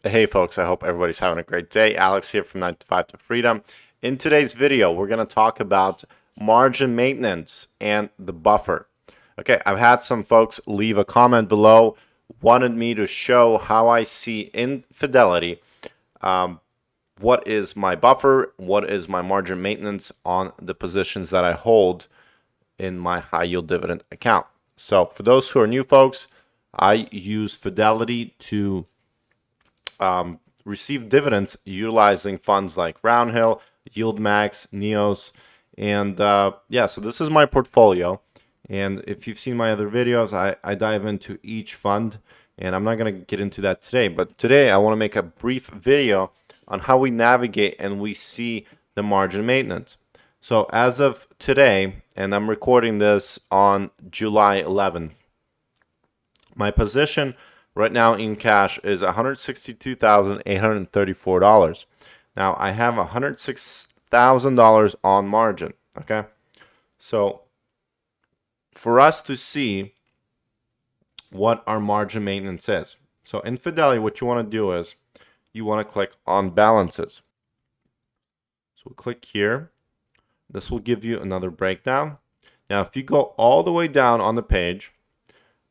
Hey folks, I hope everybody's having a great day. Alex here from 9 to 5 to Freedom. In today's video, we're going to talk about margin maintenance and the buffer. Okay, I've had some folks leave a comment below, wanted me to show how I see in Fidelity what is my buffer, what is my margin maintenance on the positions that I hold in my high yield dividend account. So for those who are new folks, I use Fidelity to receive dividends utilizing funds like Roundhill, YieldMax, Neos, and yeah, so this is my portfolio. And if you've seen my other videos, I dive into each fund, and I'm not going to get into that today. But today I want to make a brief video on how we navigate and we see the margin maintenance. So as of today, and I'm recording this on July 11th, my position right now in cash is $162,834. Now I have $106,000 on margin. Okay, so for us to see what our margin maintenance is, so in Fidelity, what you want to do is you want to click on balances. So we'll click here. This will give you another breakdown. Now, if you go all the way down on the page,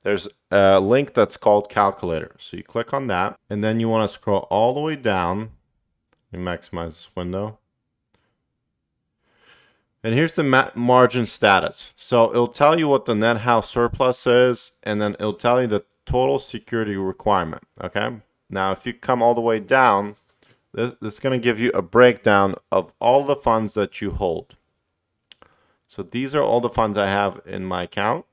there's a link that's called calculator. So you click on that, and then you want to scroll all the way down. Let me maximize this window. And here's the margin status. So it'll tell you what the net house surplus is, and then it'll tell you the total security requirement. Okay. Now, if you come all the way down, this is going to give you a breakdown of all the funds that you hold. So these are all the funds I have in my account.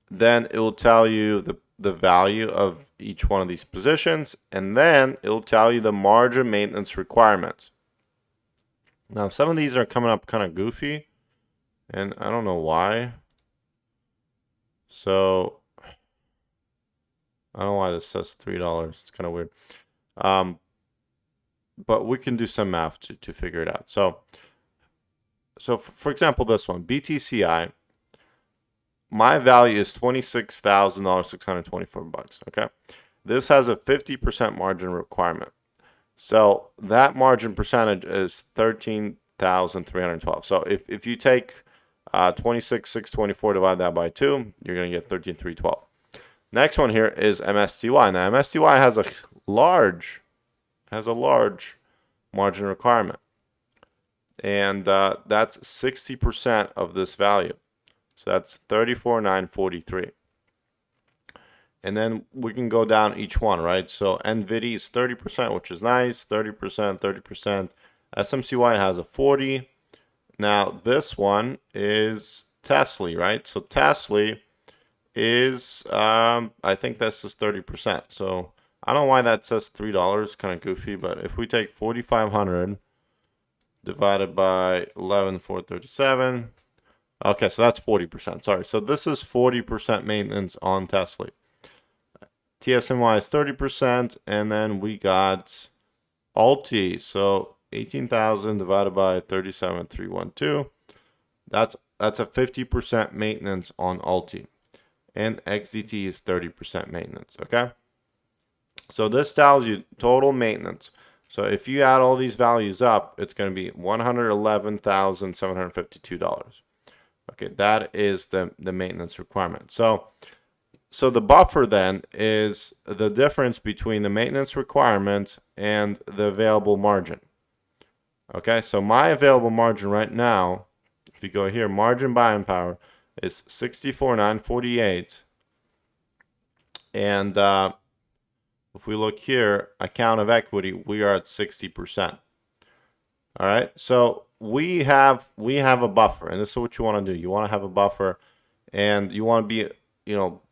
Then it will tell you the value of each one of these positions, and then it will tell you the margin maintenance requirements. Now, some of these are coming up kind of goofy, and I don't know why. So, I don't know why this says $3. It's kind of weird. But we can do some math to figure it out. So for example, this one, BTCI, my value is $26,624. Okay, this has a 50% margin requirement, so that margin percentage is 13,312. So if you take 26,624, divide that by 2, you're going to get 13,312. Next one here is MSCY. Now MSCY has a large margin requirement, and that's 60% of this value. So that's 34,943. And then we can go down each one, right? So NVIDIA is 30%, which is nice. 30%, 30%. SMCY has a 40. Now this one is Tesla, right? So Tesla is, I think this is 30%. So I don't know why that says $3, kind of goofy, but if we take 4,500 divided by 11,437, okay, so that's 40%. Sorry. So this is 40% maintenance on Tesla. TSMY is 30%, and then we got Alti. So 18,000 divided by 37,312. That's a 50% maintenance on Alti. And XDT is 30% maintenance. Okay. So this tells you total maintenance. So if you add all these values up, it's going to be $111,752. Okay, that is the maintenance requirement. So the buffer then is the difference between the maintenance requirement and the available margin. Okay, so my available margin right now, if you go here, margin buying power is 64,948. And if we look here, account of equity, we are at 60%. All right, so we have a buffer, and this is what you want to do. You want to have a buffer, and you want to be,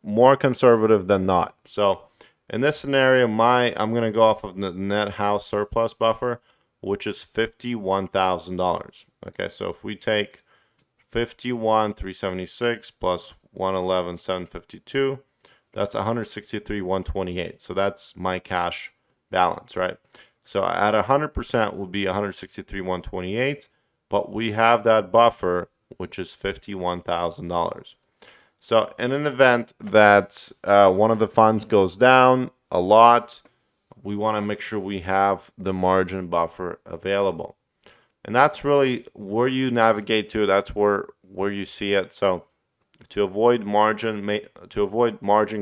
more conservative than not. So in this scenario, I'm going to go off of the net house surplus buffer, which is $51,000. Okay, so if we take 51,376 plus 111,752, that's 163,128. So that's my cash balance, right? So at 100% will be 163,128, but we have that buffer, which is $51,000. So in an event that one of the funds goes down a lot, we want to make sure we have the margin buffer available. And that's really where you navigate to. That's where you see it. So to avoid margin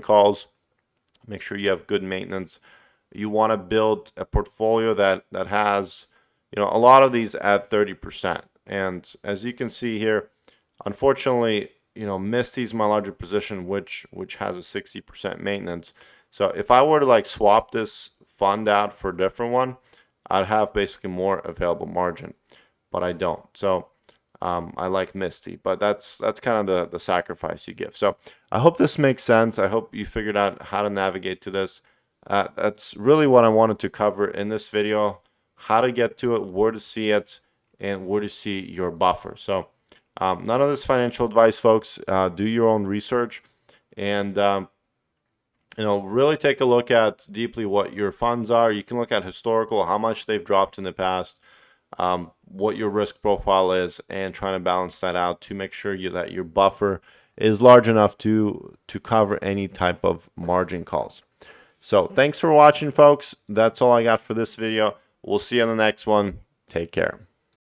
calls, make sure you have good maintenance. You want to build a portfolio that has, a lot of these at 30%. And as you can see here, unfortunately, Misty is my larger position, which has a 60% maintenance. So if I were to like swap this fund out for a different one, I'd have basically more available margin, but I don't. So I like Misty, but that's kind of the sacrifice you give. So I hope this makes sense. I hope you figured out how to navigate to this. That's really what I wanted to cover in this video: how to get to it, where to see it, and where to see your buffer. So none of this financial advice, folks. Do your own research, and really take a look at deeply what your funds are. You can look at historical, how much they've dropped in the past, what your risk profile is, and trying to balance that out to make sure that your buffer is large enough to cover any type of margin calls. So thanks for watching, folks. That's all I got for this video. We'll see you on the next one. Take care.